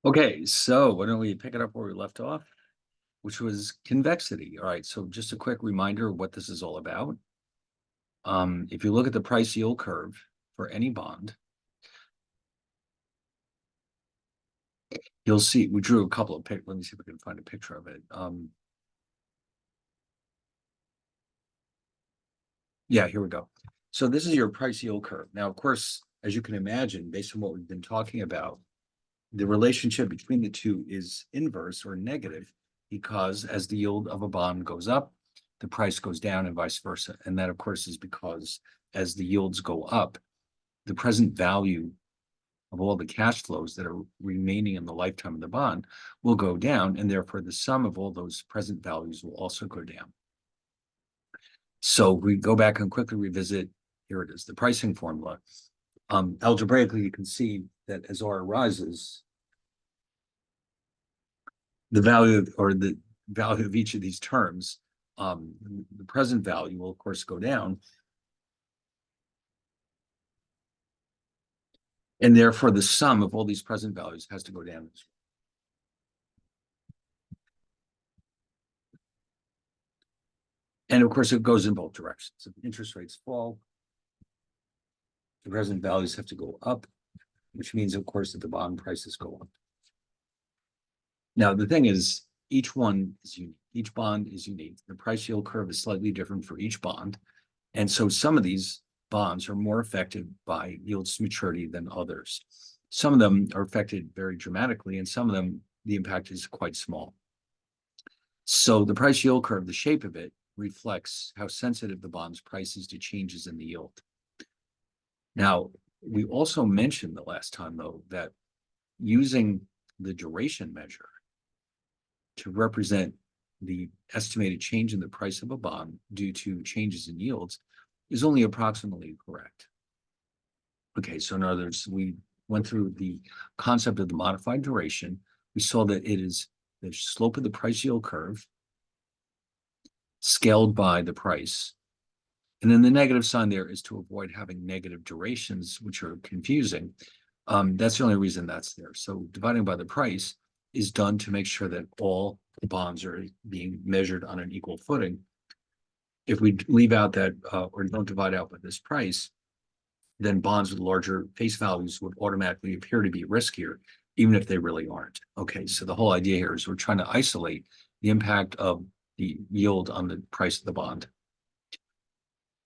Okay, so why don't we pick it up where we left off, which was convexity. All right, so just a quick reminder of what this is all about. If you look at the price yield curve for any bond, you'll see we drew a couple of pictures. Let me see if we can find a picture of it. Yeah, here we go. So this is your price yield curve. Now, of course, as you can imagine, based on what we've been talking about, the relationship between the two is inverse or negative because as the yield of a bond goes up, the price goes down and vice versa. And that, of course, is because as the yields go up, the present value of all the cash flows that are remaining in the lifetime of the bond will go down, and therefore the sum of all those present values will also go down. So we go back and quickly revisit, here it is, the pricing formula. Algebraically, you can see that as R rises, the value of each of these terms, the present value will of course go down. And therefore the sum of all these present values has to go down. And of course it goes in both directions. If interest rates fall, the present values have to go up, which means of course that the bond prices go up. Now the thing is, each one is unique. Each bond is unique. The price yield curve is slightly different for each bond. And so some of these bonds are more affected by yields to maturity than others. Some of them are affected very dramatically, and some of them, the impact is quite small. So the price yield curve, the shape of it, reflects how sensitive the bond's price is to changes in the yield. Now, we also mentioned the last time, though, that using the duration measure to represent the estimated change in the price of a bond due to changes in yields is only approximately correct. Okay, so in other words, we went through the concept of the modified duration. We saw that it is the slope of the price yield curve scaled by the price. And then the negative sign there is to avoid having negative durations, which are confusing. That's the only reason that's there. So dividing by the price is done to make sure that all bonds are being measured on an equal footing. If we leave out that or don't divide out by this price, then bonds with larger face values would automatically appear to be riskier, even if they really aren't. Okay, so the whole idea here is we're trying to isolate the impact of the yield on the price of the bond.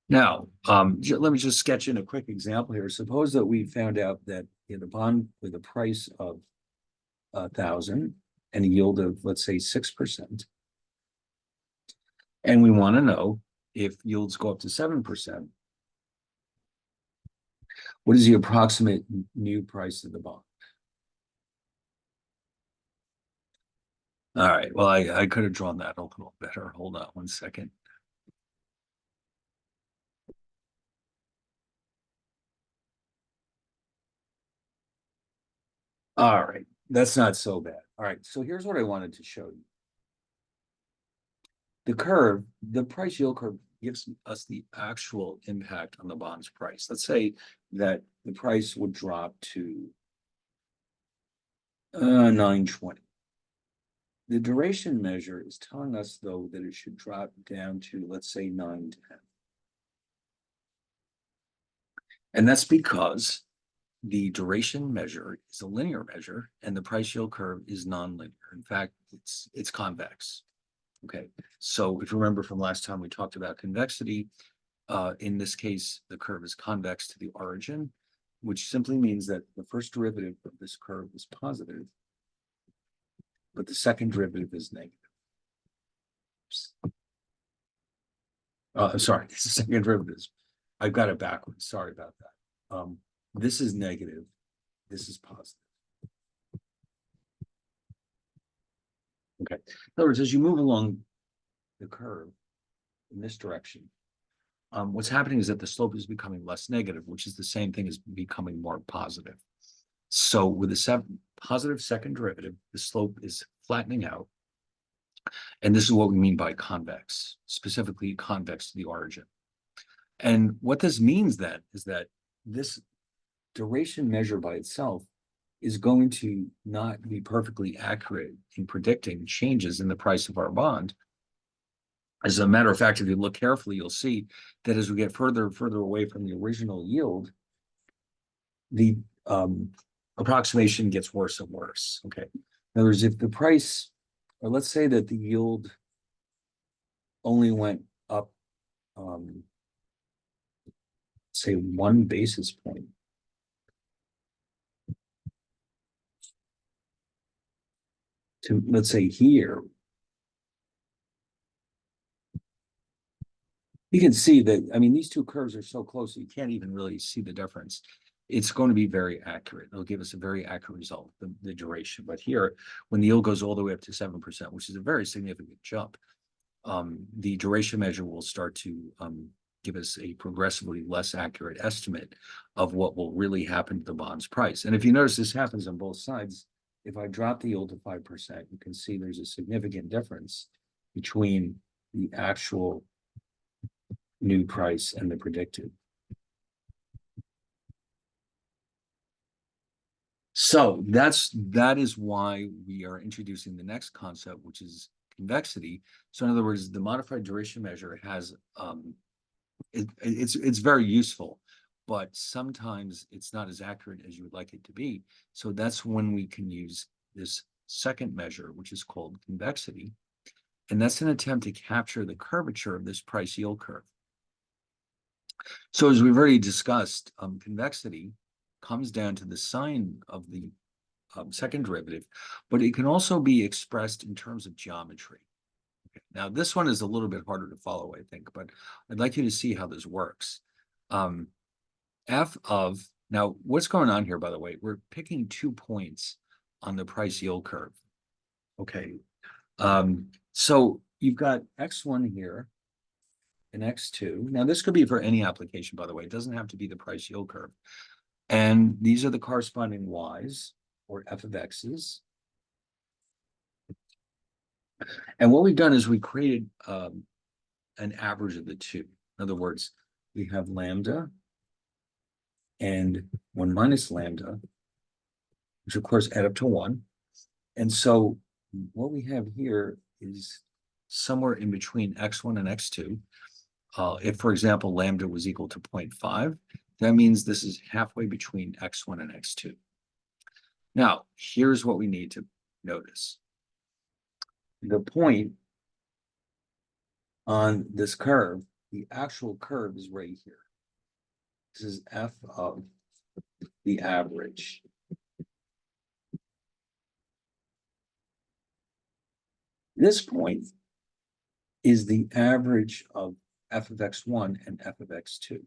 Now, let me just sketch in a quick example here. Suppose that we found out that in a bond with a price of 1,000 and a yield of, let's say, 6%. And we want to know if yields go up to 7%, what is the approximate new price of the bond? All right, well, I could have drawn that a little better. Hold on one second. All right, that's not so bad. All right, so here's what I wanted to show you. The curve, the price yield curve gives us the actual impact on the bond's price. Let's say that the price would drop to 920. The duration measure is telling us, though, that it should drop down to, let's say, 910. And that's because the duration measure is a linear measure and the price yield curve is nonlinear. In fact, it's convex. Okay, so if you remember from last time we talked about convexity, in this case, the curve is convex to the origin, which simply means that the first derivative of this curve is positive, but the second derivative is negative. I'm sorry, the second derivative is, I've got it backwards. Sorry about that. This is negative, this is positive. Okay, in other words, as you move along the curve in this direction, what's happening is that the slope is becoming less negative, which is the same thing as becoming more positive. So with a positive second derivative, the slope is flattening out. And this is what we mean by convex, specifically convex to the origin. And what this means then is that this duration measure by itself is going to not be perfectly accurate in predicting changes in the price of our bond. As a matter of fact, if you look carefully, you'll see that as we get further and further away from the original yield, the approximation gets worse and worse. Okay. In other words, if the price, or let's say that the yield only went up, say 1 basis point, to, let's say, here, you can see that, I mean, these two curves are so close that you can't even really see the difference. It's going to be very accurate. It'll give us a very accurate result, the duration. But here, when the yield goes all the way up to 7%, which is a very significant jump, the duration measure will start to give us a progressively less accurate estimate of what will really happen to the bond's price. And if you notice, this happens on both sides. If I drop the yield to 5%, you can see there's a significant difference between the actual new price and the predicted. So that is why we are introducing the next concept, which is convexity. So in other words, the modified duration measure has it's very useful, but sometimes it's not as accurate as you would like it to be. So that's when we can use this second measure, which is called convexity. And that's an attempt to capture the curvature of this price yield curve. So as we've already discussed, convexity comes down to the sign of the second derivative, but it can also be expressed in terms of geometry. Okay. Now, this one is a little bit harder to follow, I think, but I'd like you to see how this works. F of, now what's going on here, by the way, we're picking 2 points on the price yield curve. Okay. So you've got X1 here and X2. Now, this could be for any application, by the way. It doesn't have to be the price yield curve. And these are the corresponding Y's, or f of x's. And what we've done is we created an average of the two. In other words, we have lambda and 1 minus lambda, which of course add up to 1. And so what we have here is somewhere in between x1 and x2. If, for example, lambda was equal to 0.5, that means this is halfway between x1 and x2. Now, here's what we need to notice. The point on this curve, the actual curve is right here. This is f of the average. This point is the average of f of x1 and f of x2.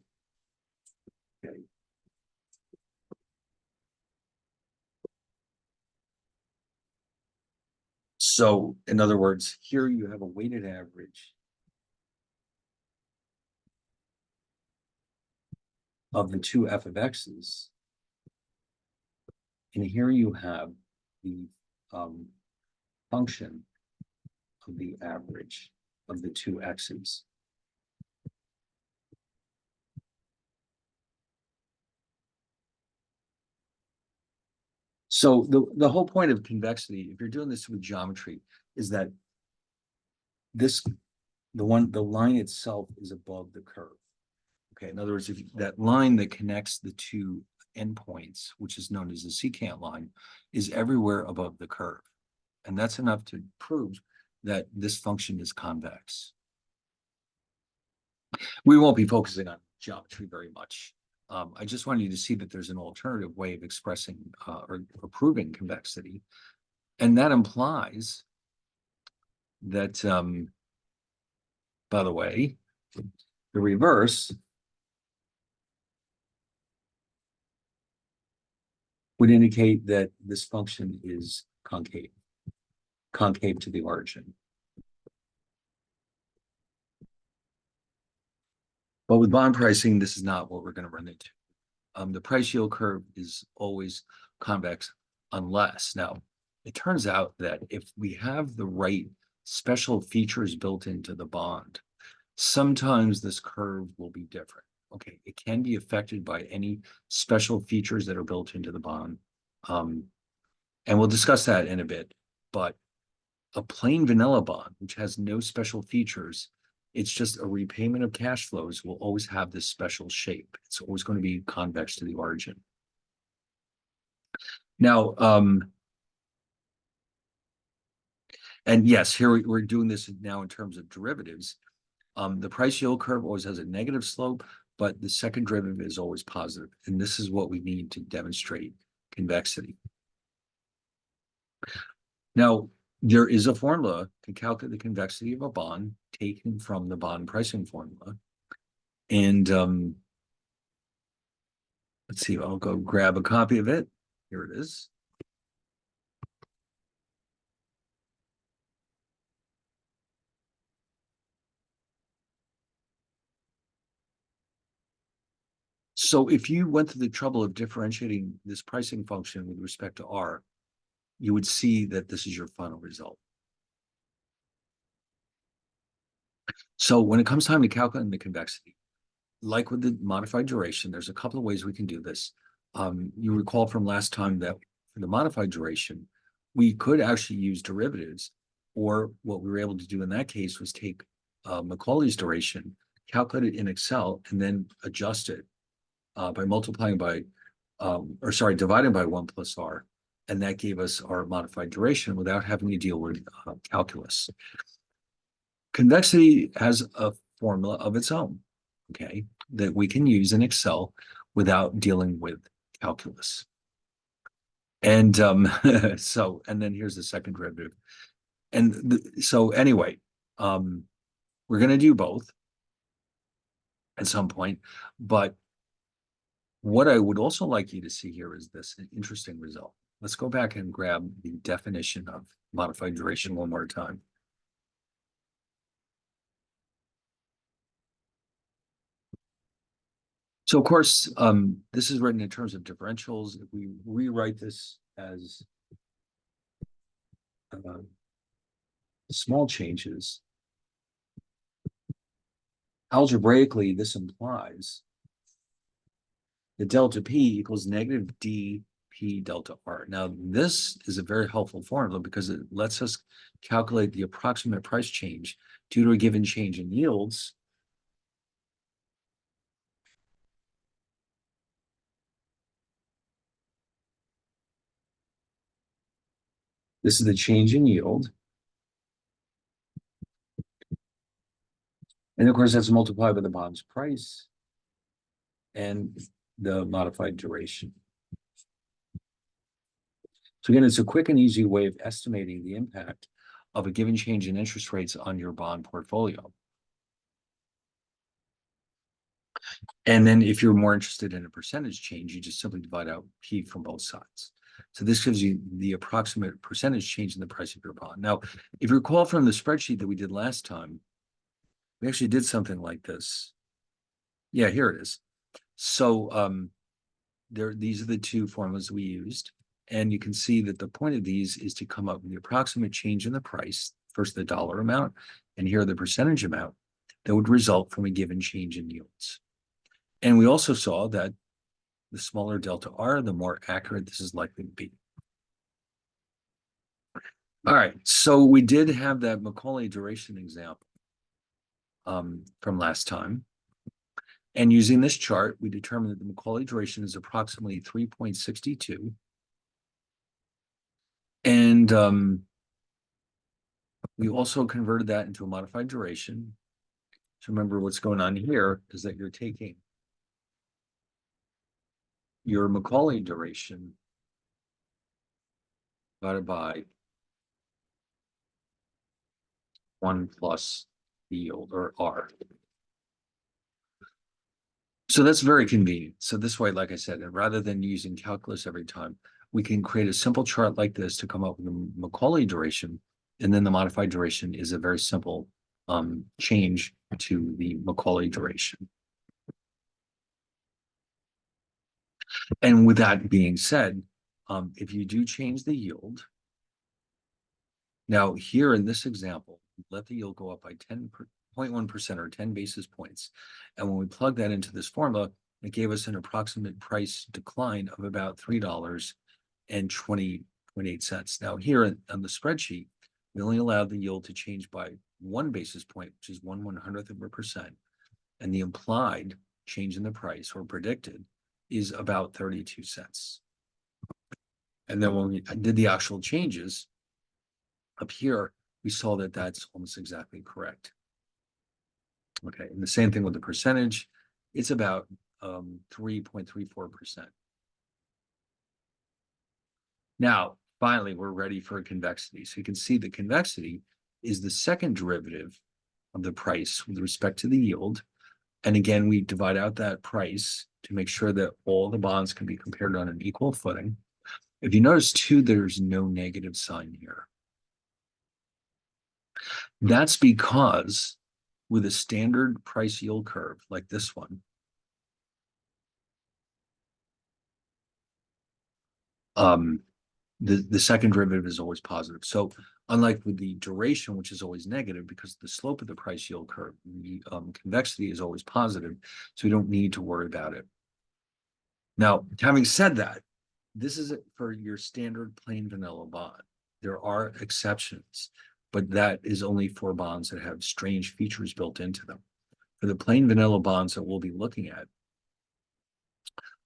Okay. So, in other words, here you have a weighted average of the two f of x's. And here you have the function of the average of the two x's. So the whole point of convexity, if you're doing this with geometry, is that the line itself is above the curve. Okay, in other words, if that line that connects the two endpoints, which is known as the secant line, is everywhere above the curve. And that's enough to prove that this function is convex. We won't be focusing on geometry very much. I just wanted you to see that there's an alternative way of expressing or proving convexity. And that implies that, by the way, the reverse would indicate that this function is concave to the origin. But with bond pricing, this is not what we're going to run into. The price yield curve is always convex unless, now, it turns out that if we have the right special features built into the bond, sometimes this curve will be different. Okay, it can be affected by any special features that are built into the bond. And we'll discuss that in a bit, but a plain vanilla bond, which has no special features, it's just a repayment of cash flows, will always have this special shape. It's always going to be convex to the origin. Now, and yes, here we're doing this now in terms of derivatives. The price yield curve always has a negative slope, but the second derivative is always positive. And this is what we need to demonstrate convexity. Now, there is a formula to calculate the convexity of a bond taken from the bond pricing formula. And let's see, I'll go grab a copy of it. Here it is. So if you went through the trouble of differentiating this pricing function with respect to R, you would see that this is your final result. So when it comes time to calculating the convexity, like with the modified duration, there's a couple of ways we can do this. You recall from last time that for the modified duration, we could actually use derivatives, or what we were able to do in that case was take Macaulay's duration, calculate it in Excel, and then adjust it by multiplying by, dividing by 1 plus R. And that gave us our modified duration without having to deal with calculus. Convexity has a formula of its own, okay, that we can use in Excel without dealing with calculus. And so, and then here's the second derivative. And so anyway, we're going to do both at some point, but what I would also like you to see here is this interesting result. Let's go back and grab the definition of modified duration one more time. So of course, this is written in terms of differentials. If we rewrite this as small changes, algebraically, this implies that delta P equals negative dP delta R. Now, this is a very helpful formula because it lets us calculate the approximate price change due to a given change in yields. This is the change in yield. And of course, that's multiplied by the bond's price and the modified duration. So again, it's a quick and easy way of estimating the impact of a given change in interest rates on your bond portfolio. And then if you're more interested in a percentage change, you just simply divide out P from both sides. So this gives you the approximate percentage change in the price of your bond. Now, if you recall from the spreadsheet that we did last time, we actually did something like this. Yeah, here it is. So these are the two formulas we used. And you can see that the point of these is to come up with the approximate change in the price, first the dollar amount, and here the percentage amount that would result from a given change in yields. And we also saw that the smaller delta R, the more accurate this is likely to be. All right, so we did have that Macaulay duration example from last time. And using this chart, we determined that the Macaulay duration is approximately 3.62. And we also converted that into a modified duration. So remember what's going on here is that you're taking your Macaulay duration divided by 1 plus the yield, or R. So that's very convenient. So this way, like I said, and rather than using calculus every time, we can create a simple chart like this to come up with the Macaulay duration, and then the modified duration is a very simple change to the Macaulay duration. And with that being said, if you do change the yield, now here in this example, let the yield go up by 10.1% or 10 basis points. And when we plug that into this formula, it gave us an approximate price decline of about $3 and 20.8 cents. Now here on the spreadsheet, we only allowed the yield to change by 1 basis point, which is 1/100%. And the implied change in the price or predicted is about 32 cents. And then when we did the actual changes up here, we saw that that's almost exactly correct. Okay, and the same thing with the percentage, it's about 3.34%. Now, finally, we're ready for a convexity. So you can see the convexity is the second derivative of the price with respect to the yield. And again, we divide out that price to make sure that all the bonds can be compared on an equal footing. If you notice too, there's no negative sign here. That's because with a standard price yield curve like this one, the second derivative is always positive. So unlike with the duration, which is always negative because the slope of the price yield curve, the convexity is always positive, so we don't need to worry about it. Now, having said that, this is it for your standard plain vanilla bond. There are exceptions, but that is only for bonds that have strange features built into them. For the plain vanilla bonds that we'll be looking at,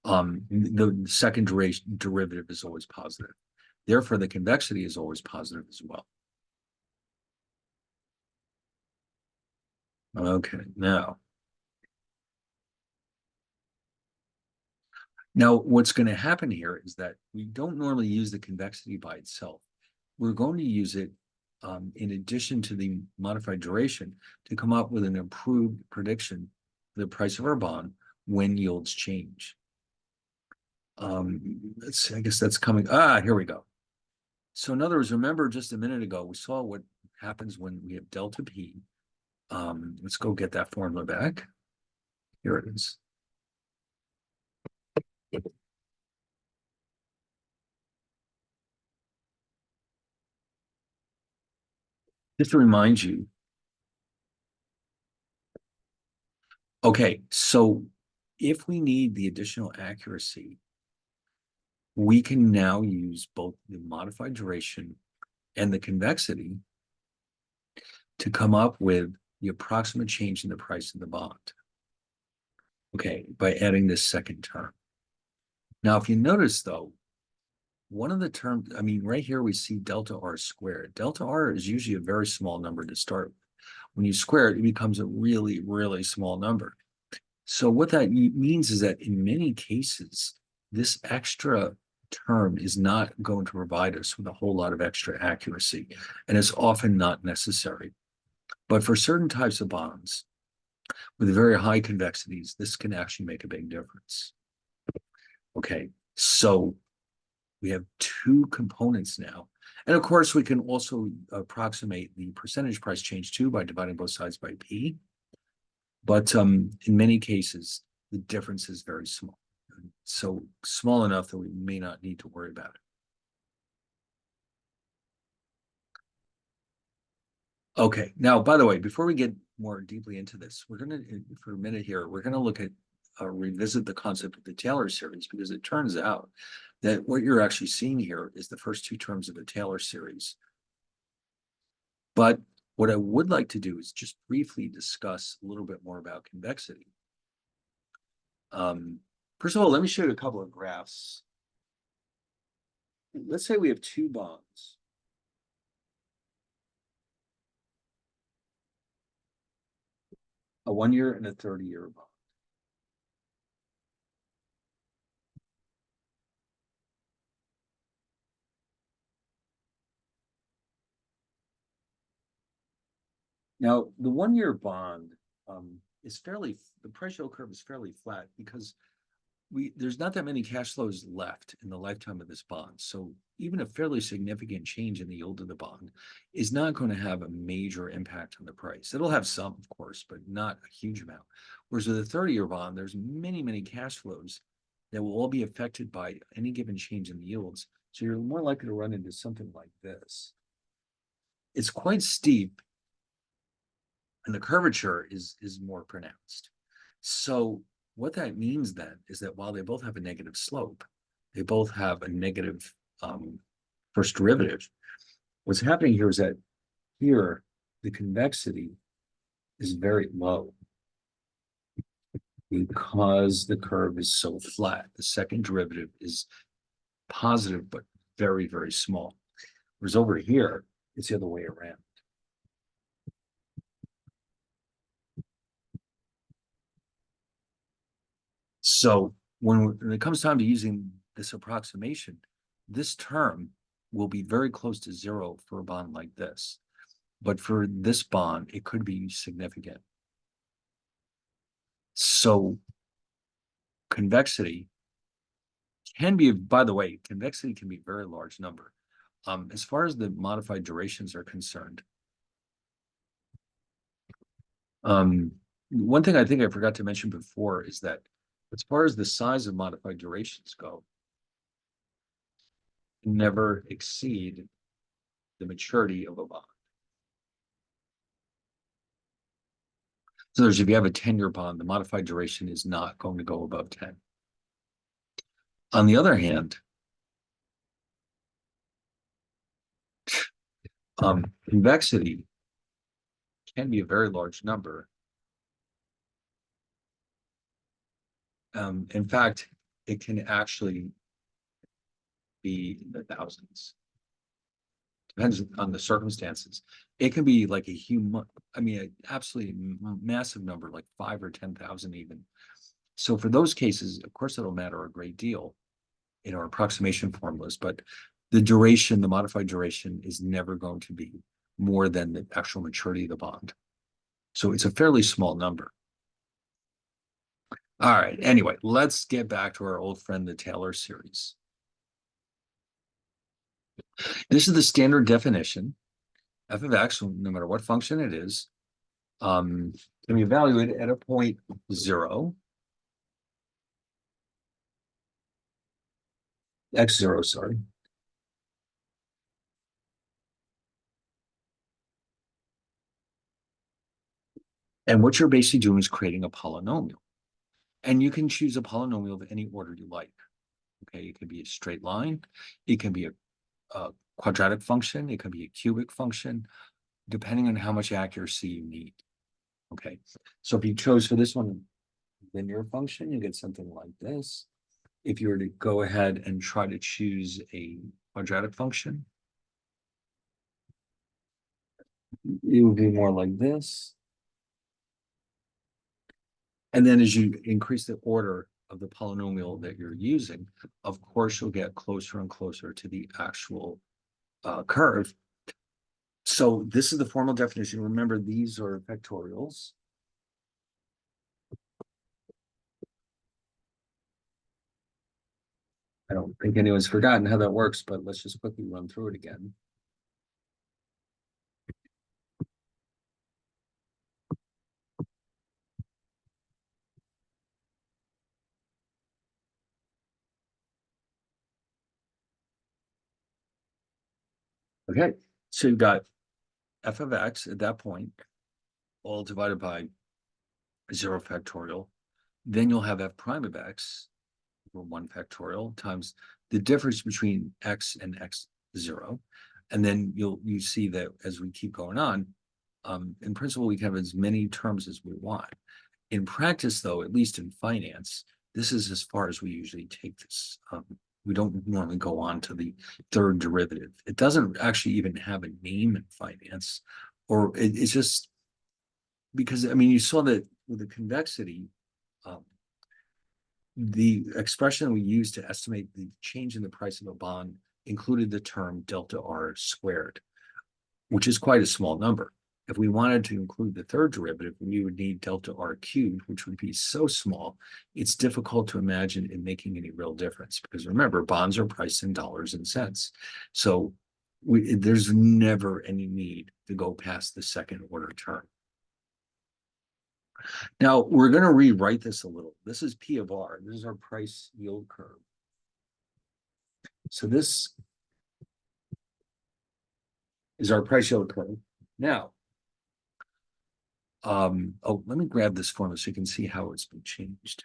the second derivative is always positive. Therefore, the convexity is always positive as well. Okay, now what's going to happen here is that we don't normally use the convexity by itself. We're going to use it in addition to the modified duration to come up with an improved prediction for the price of our bond when yields change. Let's see, I guess that's coming. Here we go. So in other words, remember just a minute ago, we saw what happens when we have delta P. Let's go get that formula back. Here it is. Just to remind you. Okay, so if we need the additional accuracy, we can now use both the modified duration and the convexity to come up with the approximate change in the price of the bond. Okay, by adding this second term. Now, if you notice though, one of the terms, I mean, right here we see delta R squared. Delta R is usually a very small number to start with. When you square it, it becomes a really, really small number. So what that means is that in many cases, this extra term is not going to provide us with a whole lot of extra accuracy, and it's often not necessary. But for certain types of bonds with very high convexities, this can actually make a big difference. Okay, so we have two components now. And of course, we can also approximate the percentage price change too by dividing both sides by P. But in many cases, the difference is very small. So small enough that we may not need to worry about it. Okay, now, by the way, before we get more deeply into this, we're going to, for a minute here, we're going to look at, revisit the concept of the Taylor series, because it turns out that what you're actually seeing here is the first two terms of the Taylor series. But what I would like to do is just briefly discuss a little bit more about convexity. First of all, let me show you a couple of graphs. Let's say we have two bonds. A 1-year and a 30-year bond. Now, the 1-year bond is fairly, the price yield curve is fairly flat because there's not that many cash flows left in the lifetime of this bond. So even a fairly significant change in the yield of the bond is not going to have a major impact on the price. It'll have some, of course, but not a huge amount. Whereas with a 30-year bond, there's many, many cash flows that will all be affected by any given change in the yields. So you're more likely to run into something like this. It's quite steep, and the curvature is more pronounced. So what that means then is that while they both have a negative slope, they both have a negative first derivative. What's happening here is that here the convexity is very low because the curve is so flat. The second derivative is positive, but very, very small. Whereas over here, it's the other way around. So when it comes time to using this approximation, this term will be very close to zero for a bond like this. But for this bond, it could be significant. So convexity can be, by the way, convexity can be a very large number. As far as the modified durations are concerned, one thing I think I forgot to mention before is that as far as the size of modified durations go, never exceed the maturity of a bond. So there's, if you have a 10-year bond, the modified duration is not going to go above 10. On the other hand, convexity can be a very large number. In fact, it can actually be in the thousands. Depends on the circumstances. It can be like a human, I mean, an absolutely massive number, like 5 or 10,000 even. So for those cases, of course, it'll matter a great deal in our approximation formulas, but the duration, the modified duration, is never going to be more than the actual maturity of the bond. So it's a fairly small number. All right, anyway, let's get back to our old friend, the Taylor series. This is the standard definition. F of x, no matter what function it is, can be evaluated at a point 0, x0, sorry. And what you're basically doing is creating a polynomial. And you can choose a polynomial of any order you like. Okay, it could be a straight line, it can be a quadratic function, it can be a cubic function, depending on how much accuracy you need. Okay, so if you chose for this one linear function, you get something like this. If you were to go ahead and try to choose a quadratic function, it would be more like this. And then as you increase the order of the polynomial that you're using, of course, you'll get closer and closer to the actual curve. So this is the formal definition. Remember, these are factorials. I don't think anyone's forgotten how that works, but let's just quickly run through it again. Okay, so you've got f of x at that point, all divided by 0 factorial. Then you'll have f prime of x, or 1 factorial, times the difference between x and x0. And then you see that as we keep going on, in principle, we can have as many terms as we want. In practice, though, at least in finance, this is as far as we usually take this. We don't normally go on to the third derivative. It doesn't actually even have a name in finance, or it's just because, I mean, you saw that with the convexity, the expression we used to estimate the change in the price of a bond included the term delta R squared, which is quite a small number. If we wanted to include the third derivative, we would need delta R cubed, which would be so small, it's difficult to imagine it making any real difference. Because remember, bonds are priced in dollars and cents. So there's never any need to go past the second order term. Now, we're going to rewrite this a little. This is P of R. This is our price yield curve. So this is our price yield curve. Now, let me grab this formula so you can see how it's been changed.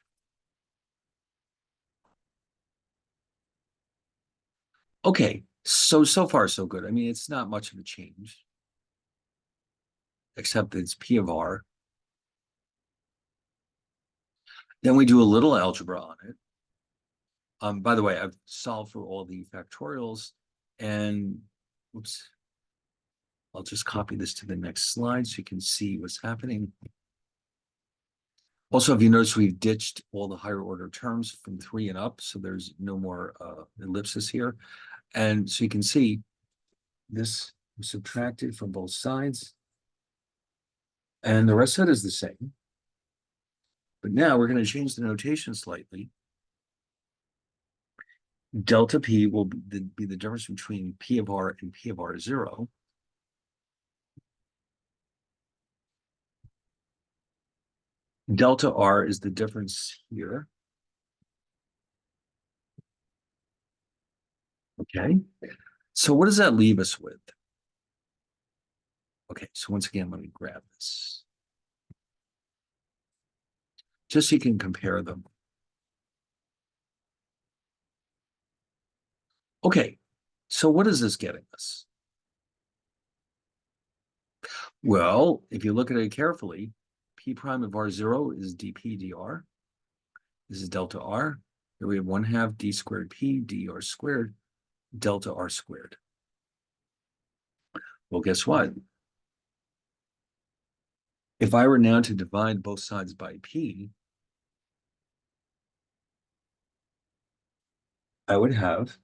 Okay, so far so good. I mean, it's not much of a change, except that it's P of R. Then we do a little algebra on it. By the way, I've solved for all the factorials, and oops, I'll just copy this to the next slide so you can see what's happening. Also, if you notice, we've ditched all the higher order terms from 3 and up, so there's no more ellipsis here. And so you can see this was subtracted from both sides, and the rest of it is the same. But now we're going to change the notation slightly. Delta P will be the difference between P of R and P of R0. Delta R is the difference here. Okay, so what does that leave us with? Okay, so once again, let me grab this. Just so you can compare them. Okay, so what is this getting us? Well, if you look at it carefully, P prime of R0 is dP dr. This is delta R. Here we have 1/2 d squared P dr squared delta R squared. Well, guess what? If I were now to divide both sides by P, I would have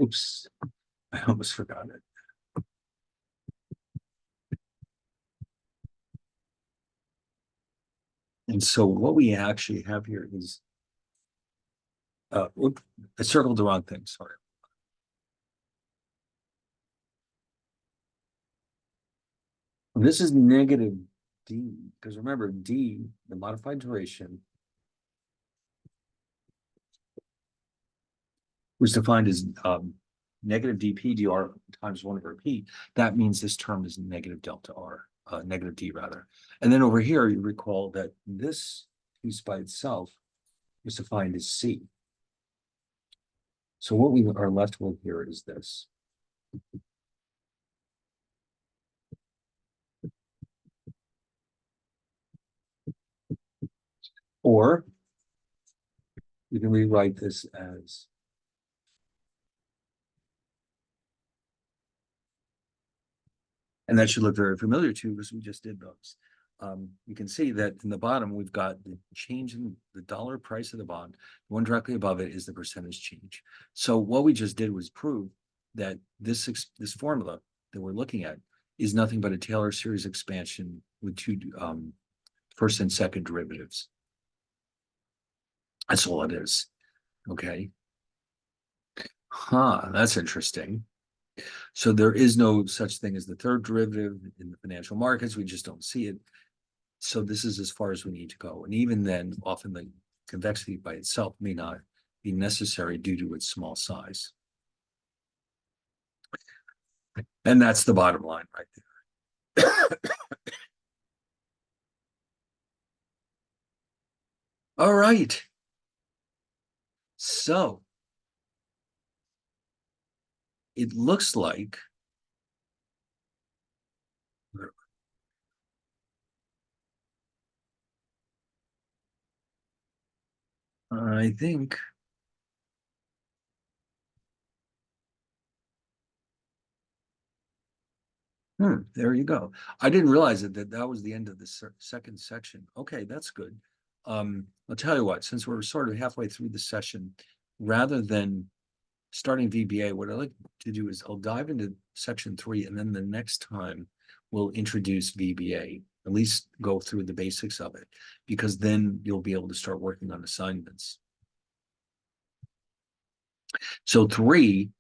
oops, I almost forgot it. And so what we actually have here is, whoop, I circled the wrong thing, sorry. This is negative D, because remember, D, the modified duration, was defined as negative dP dr times 1/P. That means this term is negative delta R, negative D rather. And then over here, you recall that this piece by itself is defined as C. So what we are left with here is this. Or you can rewrite this as and that should look very familiar to you because we just did those. You can see that in the bottom, we've got the change in the dollar price of the bond. The one directly above it is the percentage change. So what we just did was prove that this formula that we're looking at is nothing but a Taylor series expansion with two first and second derivatives. That's all it is. Okay. That's interesting. So there is no such thing as the third derivative in the financial markets. We just don't see it. So this is as far as we need to go. And even then, often the convexity by itself may not be necessary due to its small size. And that's the bottom line right there. All right. So it looks like I think there you go. I didn't realize that was the end of the second section. Okay, that's good. I'll tell you what, since we're sort of halfway through the session, rather than starting VBA, what I like to do is I'll dive into section 3, and then the next time we'll introduce VBA, at least go through the basics of it, because then you'll be able to start working on assignments. So 3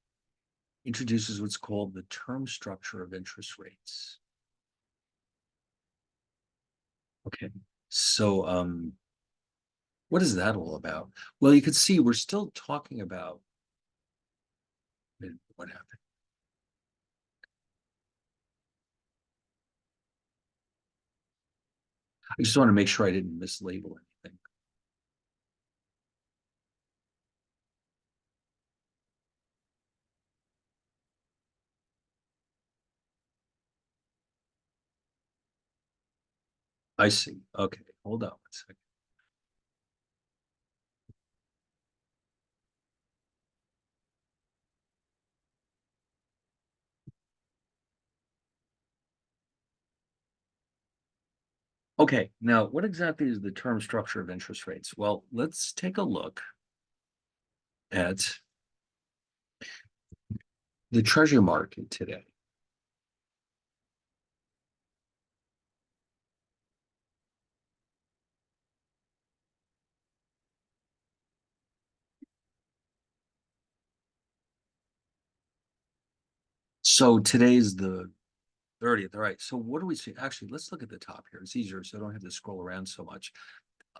introduces what's called the term structure of interest rates. Okay, so What is that all about? Well, you can see we're still talking about what happened. I just want to make sure I didn't mislabel anything. I see. Okay, hold on 1 second. Okay, now what exactly is the term structure of interest rates? Well, let's take a look at the treasury market today. So today's the 30th. All right. So what do we see? Actually, let's look at the top here. It's easier, so I don't have to scroll around so much.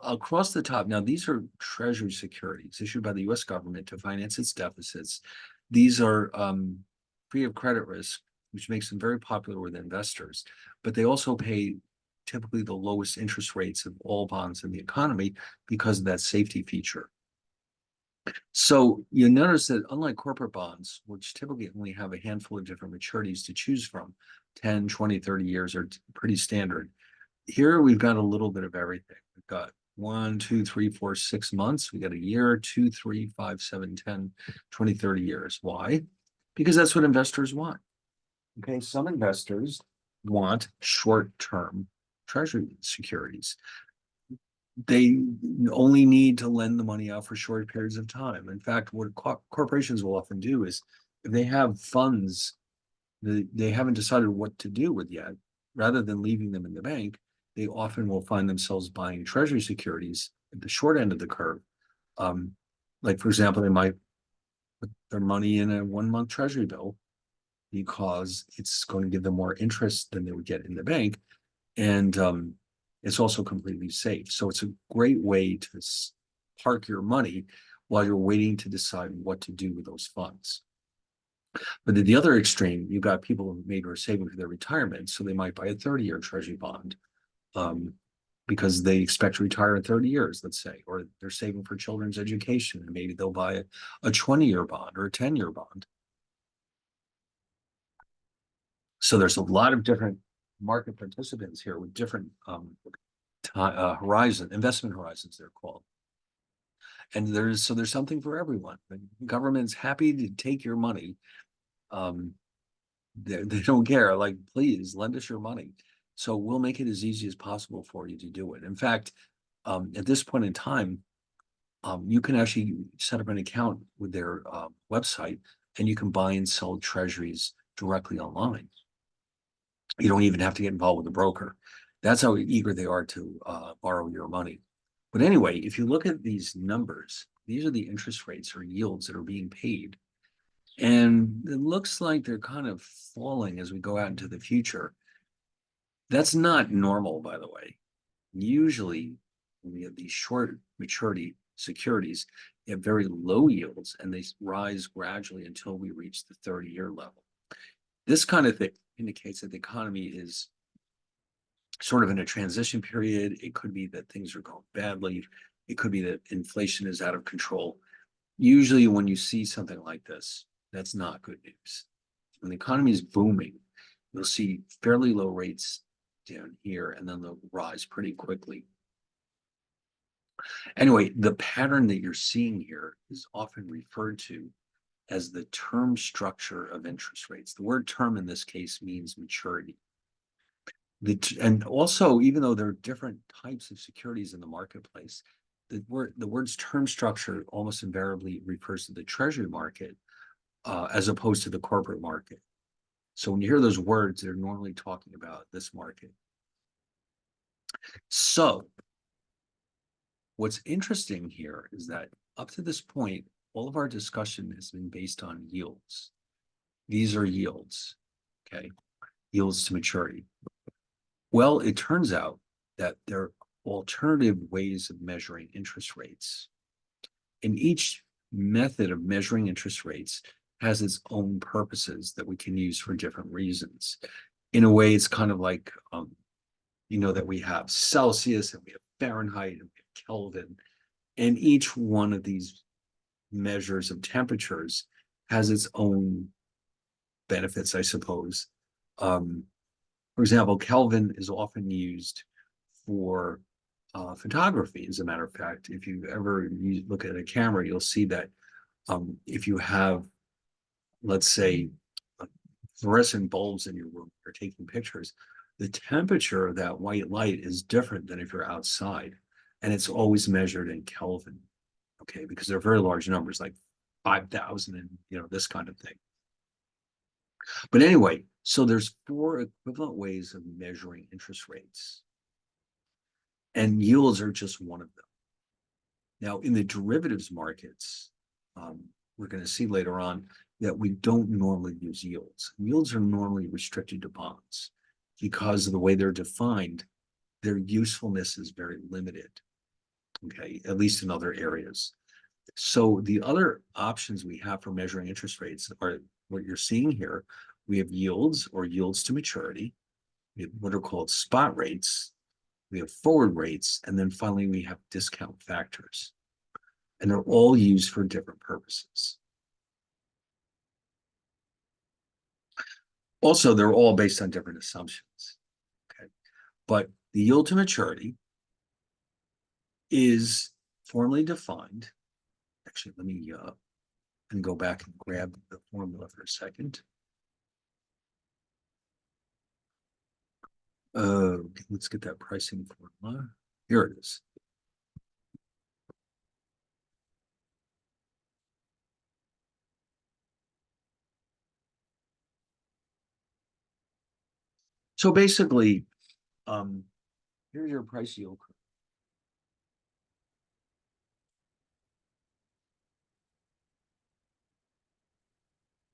Across the top, now these are treasury securities issued by the US government to finance its deficits. These are free of credit risk, which makes them very popular with investors, but they also pay typically the lowest interest rates of all bonds in the economy because of that safety feature. So you notice that unlike corporate bonds, which typically only have a handful of different maturities to choose from, 10, 20, 30 years are pretty standard. Here we've got a little bit of everything. We've got 1, 2, 3, 4, 6 months. We got a year, 2, 3, 5, 7, 10, 20, 30 years. Why? Because that's what investors want. Okay, some investors want short-term treasury securities. They only need to lend the money out for short periods of time. In fact, what corporations will often do is if they have funds that they haven't decided what to do with yet, rather than leaving them in the bank, they often will find themselves buying treasury securities at the short end of the curve. Um, like, for example, they might put their money in a 1 month treasury bill because it's going to give them more interest than they would get in the bank. And it's also completely safe. So it's a great way to park your money while you're waiting to decide what to do with those funds. But at the other extreme, you've got people who maybe are saving for their retirement, so they might buy a 30-year treasury bond because they expect to retire in 30 years, let's say, or they're saving for children's education, and maybe they'll buy a 20-year bond or a 10-year bond. So there's a lot of different market participants here with different investment horizons, they're called. And there's something for everyone. The government's happy to take your money. They don't care. Like, please lend us your money. So we'll make it as easy as possible for you to do it. In fact, at this point in time, you can actually set up an account with their website, and you can buy and sell treasuries directly online. You don't even have to get involved with a broker. That's how eager they are to borrow your money. But anyway, if you look at these numbers, these are the interest rates or yields that are being paid. And it looks like they're kind of falling as we go out into the future. That's not normal, by the way. Usually, when we have these short maturity securities, they have very low yields and they rise gradually until we reach the 30-year level. This kind of thing indicates that the economy is sort of in a transition period. It could be that things are going badly. It could be that inflation is out of control. Usually when you see something like this, that's not good news. When the economy is booming, you'll see fairly low rates down here, and then they'll rise pretty quickly. Anyway, the pattern that you're seeing here is often referred to as the term structure of interest rates. The word term in this case means maturity. And also, even though there are different types of securities in the marketplace, the word's term structure almost invariably refers to the treasury market as opposed to the corporate market. So when you hear those words, they're normally talking about this market. So what's interesting here is that up to this point, all of our discussion has been based on yields. These are yields, okay? Yields to maturity. Well, it turns out that there alternative ways of measuring interest rates. And each method of measuring interest rates has its own purposes that we can use for different reasons. In a way, it's kind of like, that we have Celsius and we have Fahrenheit and we have Kelvin. And each one of these measures of temperatures has its own benefits, I suppose. For example, Kelvin is often used for photography. As a matter of fact, if you ever look at a camera, you'll see that if you have, let's say, fluorescent bulbs in your room, you're taking pictures, the temperature of that white light is different than if you're outside. And it's always measured in Kelvin, okay, because they're very large numbers, like 5,000 and this kind of thing. But anyway, so there's 4 equivalent ways of measuring interest rates, and yields are just one of them. Now, in the derivatives markets, we're going to see later on that we don't normally use yields. Yields are normally restricted to bonds because of the way they're defined. Their usefulness is very limited, okay, at least in other areas. So the other options we have for measuring interest rates are what you're seeing here. We have yields or yields to maturity. We have what are called spot rates. We have forward rates. And then finally, we have discount factors. And they're all used for different purposes. Also, they're all based on different assumptions. Okay. But the yield to maturity is formally defined. Actually, let me and go back and grab the formula for a second. Let's get that pricing formula. Here it is. So basically, here's your price yield curve.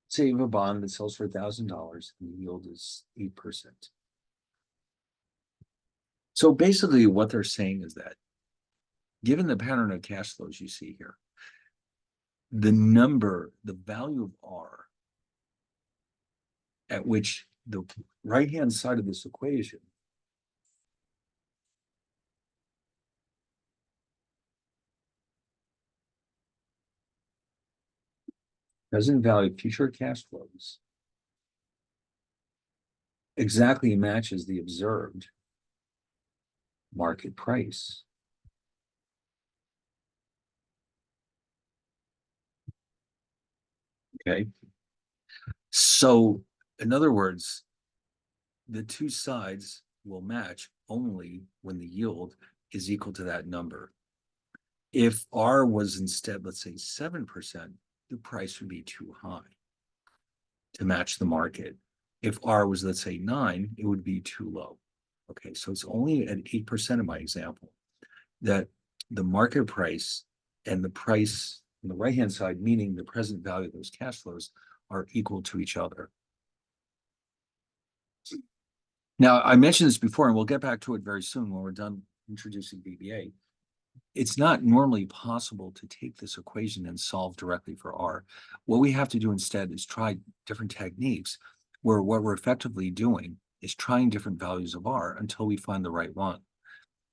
Say you have a bond that sells for $1,000 and the yield is 8%. So basically what they're saying is that given the pattern of cash flows you see here, the value of R at which the right-hand side of this equation present value of future cash flows exactly matches the observed market price. Okay. So in other words, the two sides will match only when the yield is equal to that number. If R was instead, let's say 7%, the price would be too high to match the market. If R was, let's say 9, it would be too low. Okay, so it's only at 8% in my example that the market price and the price on the right-hand side, meaning the present value of those cash flows, are equal to each other. Now, I mentioned this before, and we'll get back to it very soon when we're done introducing BBA. It's not normally possible to take this equation and solve directly for R. What we have to do instead is try different techniques where what we're effectively doing is trying different values of R until we find the right one.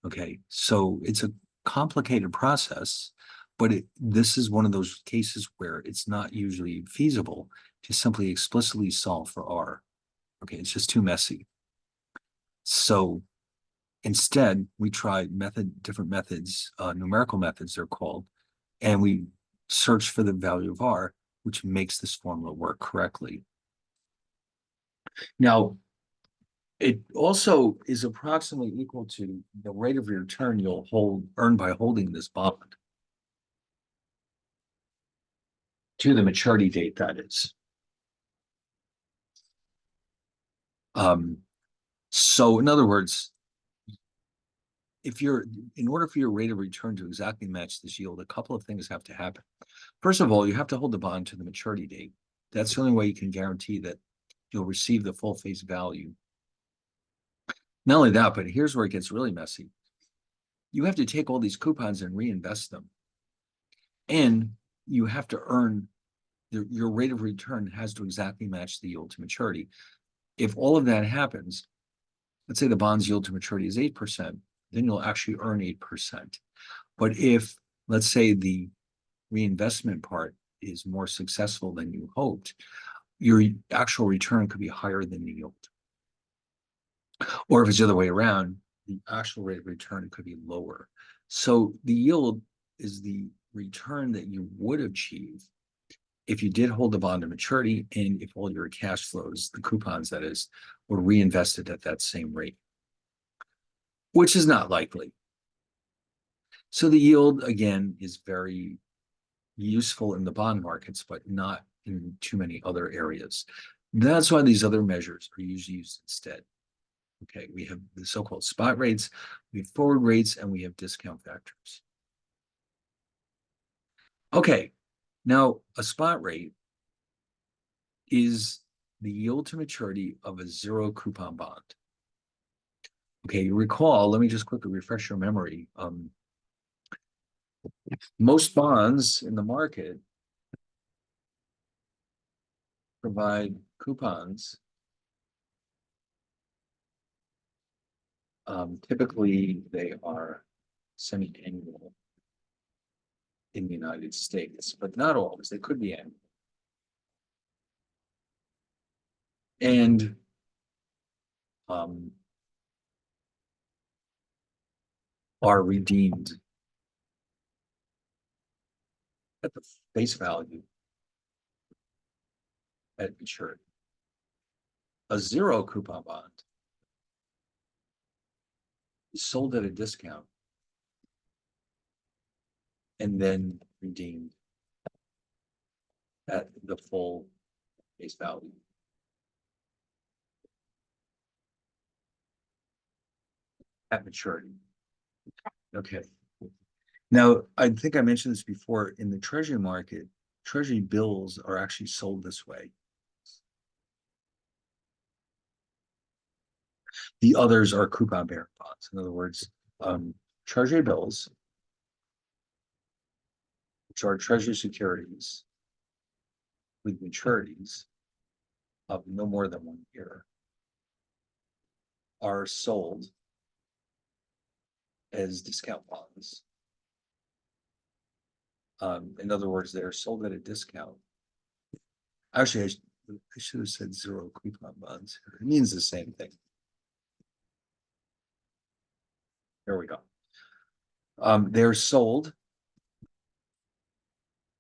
Okay, so it's a complicated process, but this is one of those cases where it's not usually feasible to simply explicitly solve for R. Okay, it's just too messy. So instead, we tried different methods, numerical methods they're called, and we search for the value of R, which makes this formula work correctly. Now, it also is approximately equal to the rate of return you'll earn by holding this bond to the maturity date, that is. So in other words, in order for your rate of return to exactly match this yield, a couple of things have to happen. First of all, you have to hold the bond to the maturity date. That's the only way you can guarantee that you'll receive the full face value. Not only that, but here's where it gets really messy. you have to take all these coupons and reinvest them. And you have to earn your rate of return has to exactly match the yield to maturity. If all of that happens, let's say the bond's yield to maturity is 8%, then you'll actually earn 8%. But if, let's say, the reinvestment part is more successful than you hoped, your actual return could be higher than the yield. Or if it's the other way around, the actual rate of return could be lower. So the yield is the return that you would achieve if you did hold the bond to maturity and if all your cash flows, the coupons that is, were reinvested at that same rate, which is not likely. So the yield, again, is very useful in the bond markets, but not in too many other areas. That's why these other measures are usually used instead. Okay, we have the so-called spot rates, we have forward rates, and we have discount factors. Okay, now a spot rate is the yield to maturity of a zero coupon bond. Okay, you recall, let me just quickly refresh your memory. Most bonds in the market provide coupons. Typically, they are semi-annual in the United States, but not always. They could be annual. And are redeemed at the face value at maturity. A zero coupon bond is sold at a discount and then redeemed at the full face value. At maturity. Okay. Now, I think I mentioned this before, in the treasury market, treasury bills are actually sold this way. The others are coupon bearing bonds. In other words, treasury bills, which are treasury securities with maturities of no more than 1 year, are sold as discount bonds. In other words, they're sold at a discount. Actually, I should have said zero coupon bonds. It means the same thing. There we go. They're sold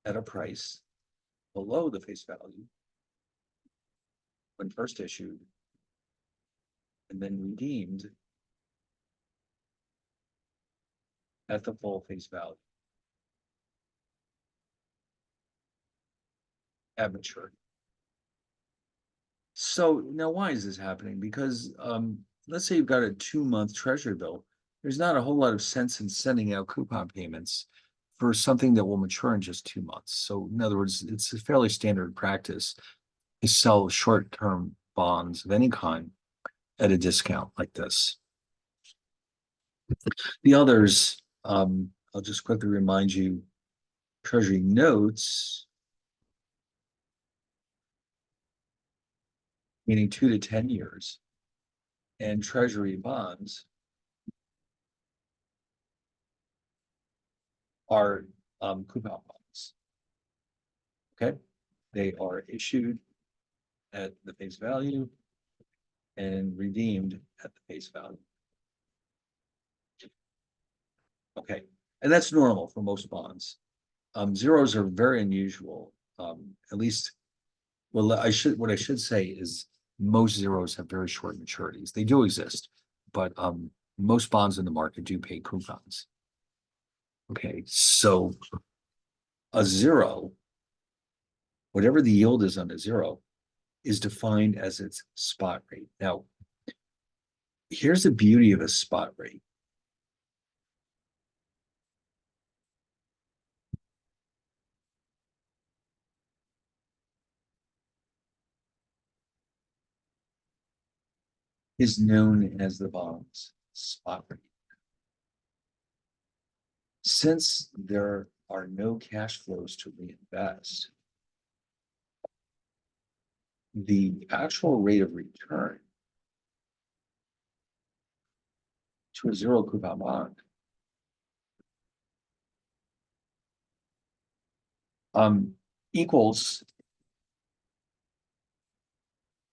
at a price below the face value when first issued and then redeemed at the full face value at maturity. So now why is this happening? Because let's say you've got a 2-month treasury bill. There's not a whole lot of sense in sending out coupon payments for something that will mature in just 2 months. So in other words, it's a fairly standard practice to sell short-term bonds of any kind at a discount like this. The others, I'll just quickly remind you, treasury notes, meaning 2 to 10 years, and treasury bonds are coupon bonds. Okay, they are issued at the face value and redeemed at the face value. Okay, and that's normal for most bonds. Zeros are very unusual. At least, well, what I should say is most zeros have very short maturities. They do exist, but most bonds in the market do pay coupons. Okay, so a zero, whatever the yield is on a zero, is defined as its spot rate. Now, here's the beauty of a spot rate. Is known as the bond's spot rate. Since there are no cash flows to reinvest, the actual rate of return to a zero coupon bond equals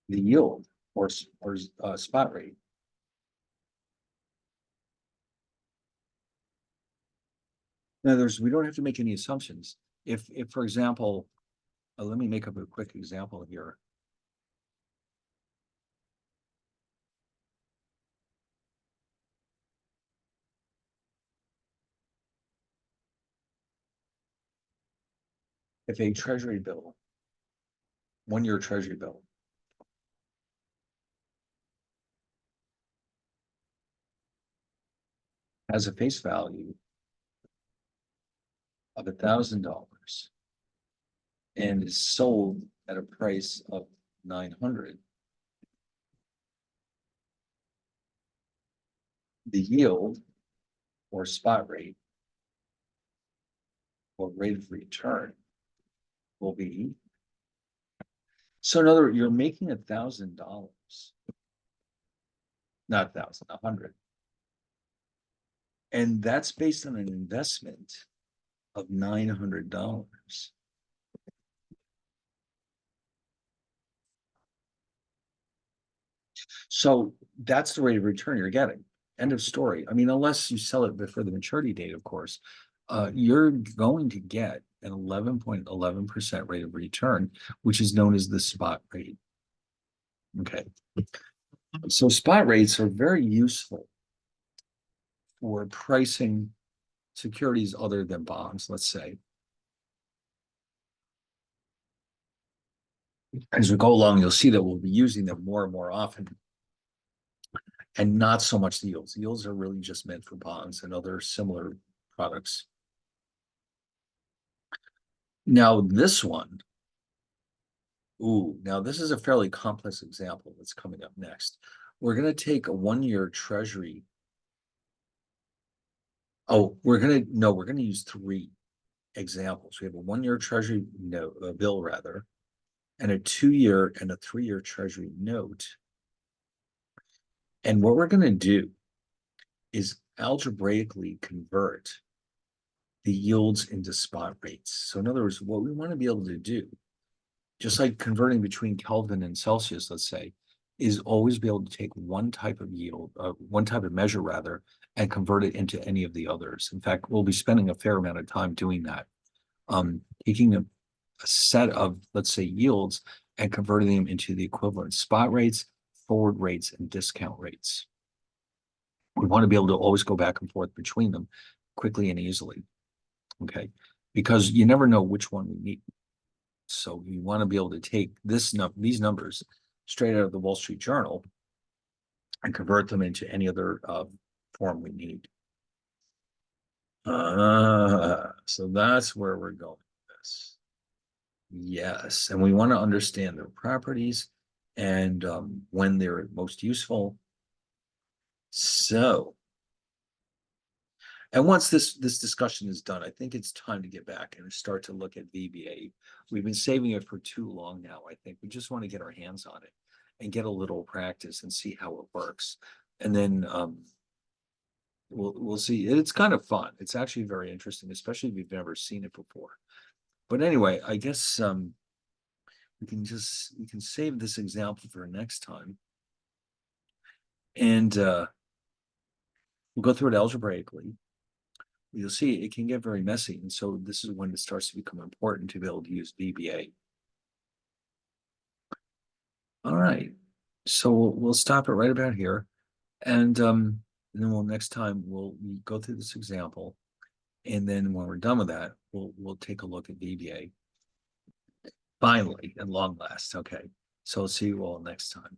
the yield or spot rate. In other words, we don't have to make any assumptions. If for example, let me make up a quick example here. If a treasury bill, 1-year treasury bill, has a face value of $1,000 and is sold at a price of 900, the yield or spot rate or rate of return will be. So in other words, you're making $1,000, not 1,000, 100. And that's based on an investment of $900. So that's the rate of return you're getting. End of story. I mean, unless you sell it before the maturity date, of course, you're going to get an 11.11% rate of return, which is known as the spot rate. Okay. So spot rates are very useful for pricing securities other than bonds, let's say. As we go along, you'll see that we'll be using them more and more often, and not so much the yields. The yields are really just meant for bonds and other similar products. Now this one, now this is a fairly complex example that's coming up next. We're going to take a 1-year treasury. We're going to use 3 examples. We have a 1-year treasury note, a bill rather, and a 2-year and a 3-year treasury note. And what we're going to do is algebraically convert the yields into spot rates. So in other words, what we want to be able to do, just like converting between Kelvin and Celsius, let's say, is always be able to take one type of yield, one type of measure rather, and convert it into any of the others. In fact, we'll be spending a fair amount of time doing that. Taking a set of, let's say, yields and converting them into the equivalent spot rates, forward rates, and discount rates. We want to be able to always go back and forth between them quickly and easily. Okay, because you never know which one we need. So you want to be able to take these numbers straight out of the Wall Street Journal and convert them into any other form we need. So that's where we're going with this. Yes, and we want to understand their properties and when they're most useful. So, and once this discussion is done, I think it's time to get back and start to look at VBA. We've been saving it for too long now. I think we just want to get our hands on it and get a little practice and see how it works. And then we'll see. It's kind of fun. It's actually very interesting, especially if you've never seen it before. But anyway, I guess we can save this example for next time. And we'll go through it algebraically. You'll see it can get very messy. And so this is when it starts to become important to be able to use VBA. All right. So we'll stop it right about here. And then next time we'll go through this example. And then when we're done with that, we'll take a look at VBA. Finally, at long last. Okay. So see you all next time.